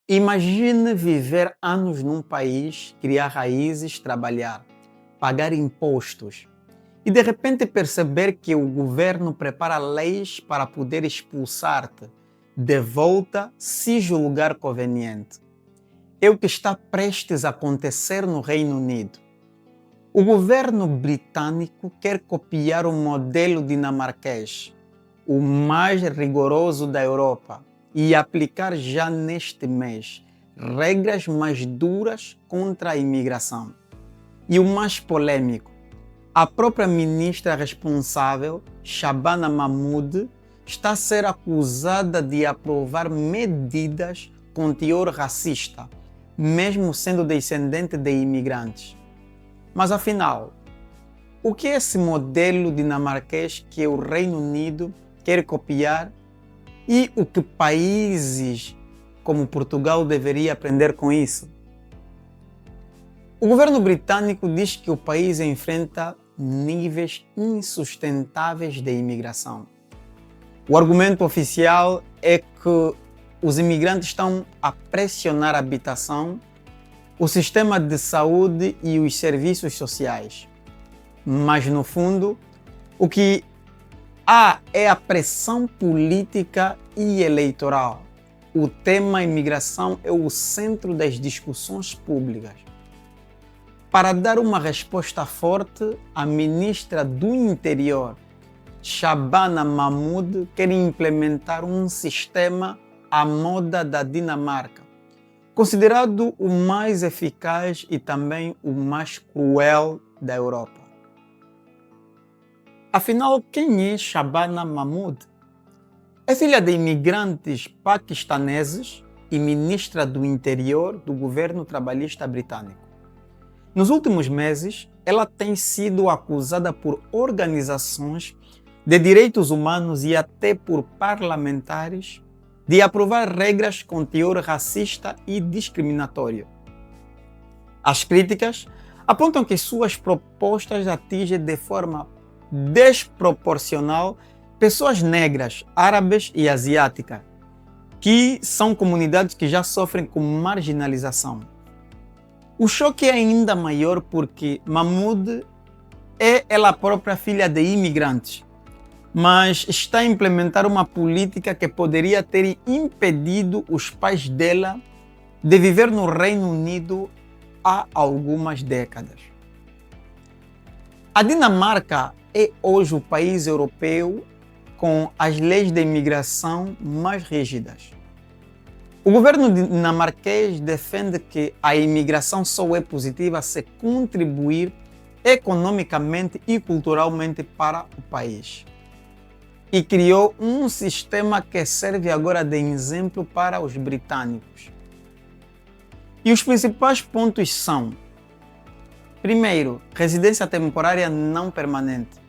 Imagine viver anos num país, criar raízes, trabalhar, pagar impostos e de repente perceber que o governo prepara leis para poder expulsar-te de volta se julgar conveniente. É o que está prestes a acontecer no Reino Unido. O governo britânico quer copiar o modelo dinamarquês, o mais rigoroso da Europa, e aplicar já neste mês regras mais duras contra a imigração. E o mais polêmico, a própria ministra responsável, Shabana Mahmood, está a ser acusada de aprovar medidas com teor racista, mesmo sendo descendente de imigrantes. Mas afinal, o que é esse modelo dinamarquês que o Reino Unido quer copiar e o que países como Portugal deveria aprender com isso? O governo britânico diz que o país enfrenta níveis insustentáveis de imigração. O argumento oficial é que os imigrantes estão a pressionar a habitação, o sistema de saúde e os serviços sociais. Mas, no fundo, o que há é a pressão política e eleitoral. O tema imigração é o centro das discussões públicas. Para dar uma resposta forte, a ministra do Interior, Shabana Mahmood, quer implementar um sistema à moda da Dinamarca, considerado o mais eficaz e também o mais cruel da Europa. Afinal, quem é Shabana Mahmood? É filha de imigrantes paquistaneses e ministra do Interior do governo trabalhista britânico. Nos últimos meses, ela tem sido acusada por organizações de direitos humanos e até por parlamentares de aprovar regras com teor racista e discriminatório. As críticas apontam que suas propostas atingem de forma desproporcional pessoas negras, árabes e asiáticas, que são comunidades que já sofrem com marginalização. O choque é ainda maior porque Mahmood é ela própria filha de imigrantes, mas está a implementar uma política que poderia ter impedido os pais dela de viver no Reino Unido há algumas décadas. A Dinamarca é hoje o país europeu com as leis de imigração mais rígidas. O governo dinamarquês defende que a imigração só é positiva se contribuir economicamente e culturalmente para o país. E criou um sistema que serve agora de exemplo para os britânicos. E os principais pontos são: primeiro, residência temporária não permanente.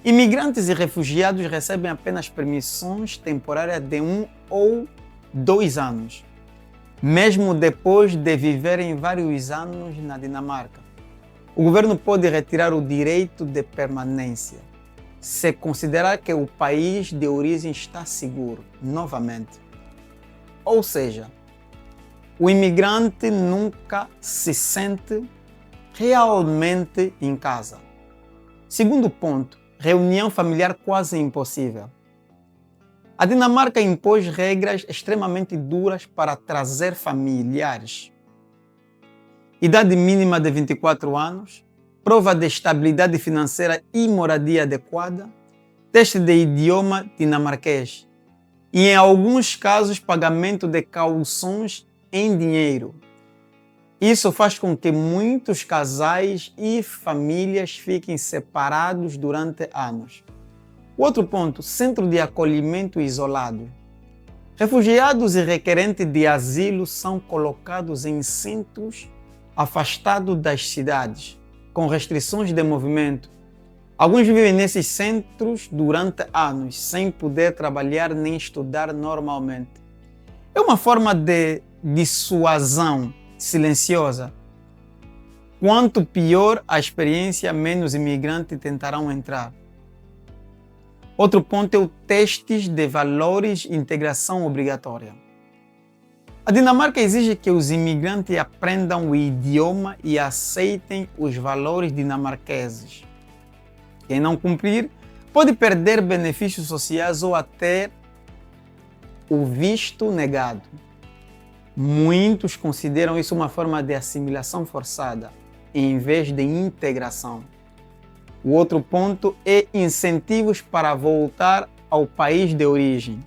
Imigrantes e refugiados recebem apenas permissões temporárias de 1 ou 2 anos, mesmo depois de viverem vários anos na Dinamarca. O governo pode retirar o direito de permanência se considerar que o país de origem está seguro, novamente. Ou seja, o imigrante nunca se sente realmente em casa. Segundo ponto, reunião familiar quase impossível. A Dinamarca impôs regras extremamente duras para trazer familiares. Idade mínima de 24 anos, prova de estabilidade financeira e moradia adequada, teste de idioma dinamarquês e, em alguns casos, pagamento de cauções em dinheiro. Isso faz com que muitos casais e famílias fiquem separados durante anos. Outro ponto, centro de acolhimento isolado. Refugiados e requerentes de asilo são colocados em centros afastados das cidades, com restrições de movimento. Alguns vivem nesses centros durante anos, sem poder trabalhar nem estudar normalmente. É uma forma de dissuasão silenciosa. Quanto pior a experiência, menos imigrantes tentarão entrar. Outro ponto é o testes de valores e integração obrigatória. A Dinamarca exige que os imigrantes aprendam o idioma e aceitem os valores dinamarqueses. Quem não cumprir pode perder benefícios sociais ou até o visto negado. Muitos consideram isso uma forma de assimilação forçada, em vez de integração. O outro ponto é incentivos para voltar ao país de origem.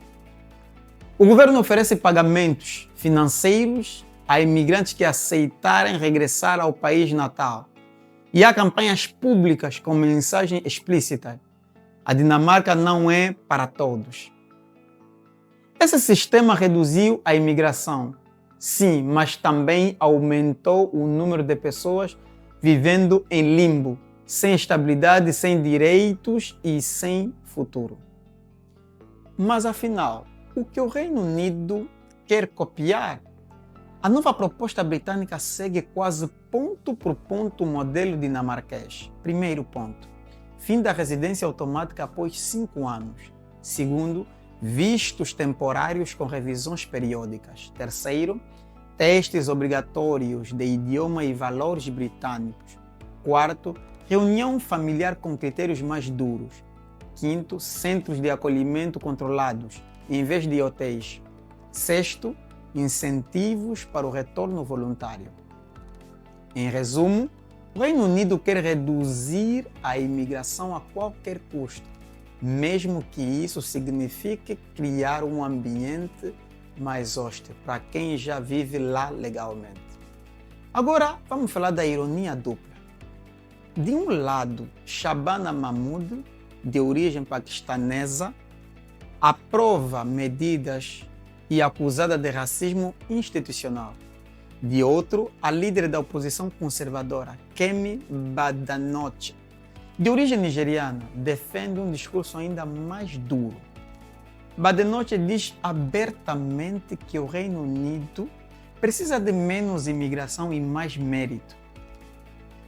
O governo oferece pagamentos financeiros a imigrantes que aceitarem regressar ao país natal. E há campanhas públicas com mensagem explícita: a Dinamarca não é para todos. Esse sistema reduziu a imigração, sim, mas também aumentou o número de pessoas vivendo em limbo, sem estabilidade, sem direitos e sem futuro. Mas afinal, o que o Reino Unido quer copiar? A nova proposta britânica segue quase ponto por ponto o modelo dinamarquês. Primeiro ponto: fim da residência automática após 5 anos. Segundo, vistos temporários com revisões periódicas. Terceiro, testes obrigatórios de idioma e valores britânicos. Quarto, reunião familiar com critérios mais duros. Quinto, centros de acolhimento controlados, em vez de hotéis. Sexto, incentivos para o retorno voluntário. Em resumo, o Reino Unido quer reduzir a imigração a qualquer custo, mesmo que isso signifique criar um ambiente mais hostil para quem já vive lá legalmente. Agora, vamos falar da ironia dupla. De um lado, Shabana Mahmood, de origem paquistanesa, aprova medidas e acusada de racismo institucional. De outro, a líder da oposição conservadora, Kemi Badenoch, de origem nigeriana, defende um discurso ainda mais duro. Badenoch diz abertamente que o Reino Unido precisa de menos imigração e mais mérito,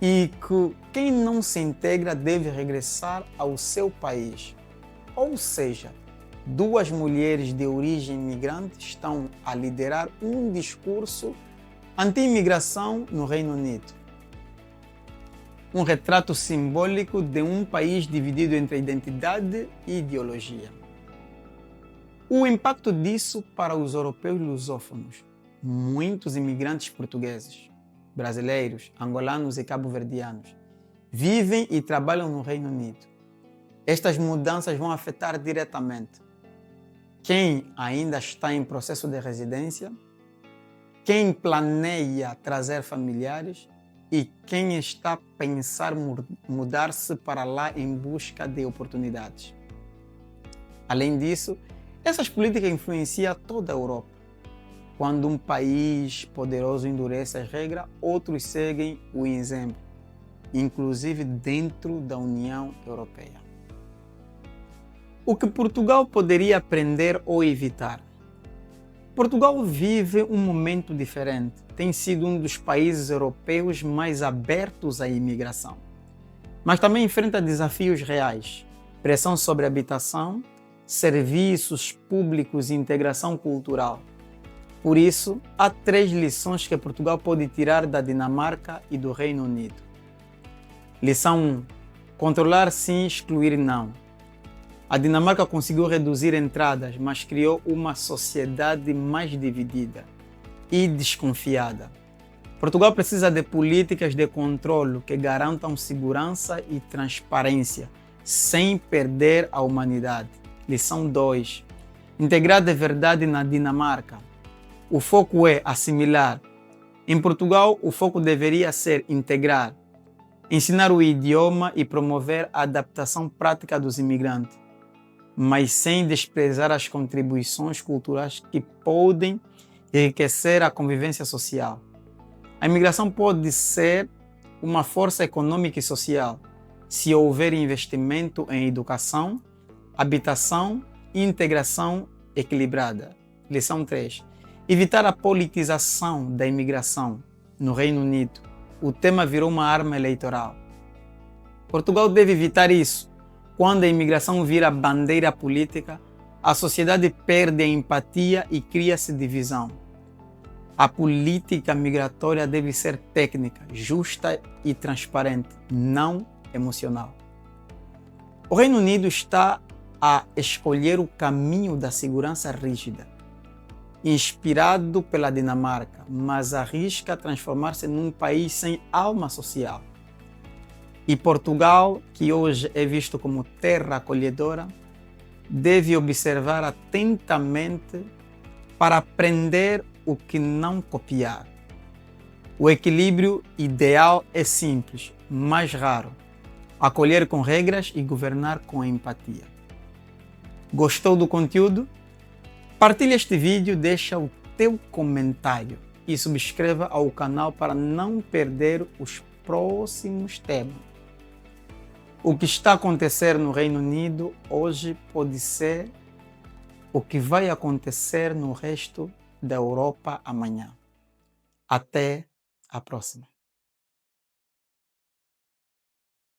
e que quem não se integra deve regressar ao seu país. Ou seja, duas mulheres de origem imigrante estão a liderar um discurso anti-imigração no Reino Unido. Um retrato simbólico de um país dividido entre identidade e ideologia. O impacto disso para os europeus lusófonos. Muitos imigrantes portugueses, brasileiros, angolanos e cabo-verdianos vivem e trabalham no Reino Unido. Estas mudanças vão afetar diretamente quem ainda está em processo de residência, quem planeia trazer familiares e quem está a pensar mudar-se para lá em busca de oportunidades. Além disso, essas políticas influenciam toda a Europa. Quando um país poderoso endurece as regras, outros seguem o exemplo, inclusive dentro da União Europeia. O que Portugal poderia aprender ou evitar? Portugal vive um momento diferente. Tem sido um dos países europeus mais abertos à imigração. Mas também enfrenta desafios reais: pressão sobre a habitação, serviços públicos e integração cultural. Por isso, há 3 lições que Portugal pode tirar da Dinamarca e do Reino Unido. Lição 1. Controlar sim, excluir não. A Dinamarca conseguiu reduzir entradas, mas criou uma sociedade mais dividida e desconfiada. Portugal precisa de políticas de controle que garantam segurança e transparência, sem perder a humanidade. Lição 2. Integrar de verdade na Dinamarca. O foco é assimilar. Em Portugal, o foco deveria ser integrar, ensinar o idioma e promover a adaptação prática dos imigrantes, mas sem desprezar as contribuições culturais que podem enriquecer a convivência social. A imigração pode ser uma força econômica e social se houver investimento em educação, habitação e integração equilibrada. Lição 3. Evitar a politização da imigração. No Reino Unido, o tema virou uma arma eleitoral. Portugal deve evitar isso. Quando a imigração vira bandeira política, a sociedade perde a empatia e cria-se divisão. A política migratória deve ser técnica, justa e transparente, não emocional. O Reino Unido está a escolher o caminho da segurança rígida, inspirado pela Dinamarca, mas arrisca transformar-se num país sem alma social. E Portugal, que hoje é visto como terra acolhedora, deve observar atentamente para aprender o que não copiar. O equilíbrio ideal é simples, mas raro. Acolher com regras e governar com empatia. Gostou do conteúdo? Partilhe este vídeo, deixa o teu comentário e subscreva ao canal para não perder os próximos temas. O que está acontecendo no Reino Unido hoje pode ser o que vai acontecer no resto da Europa amanhã. Até a próxima.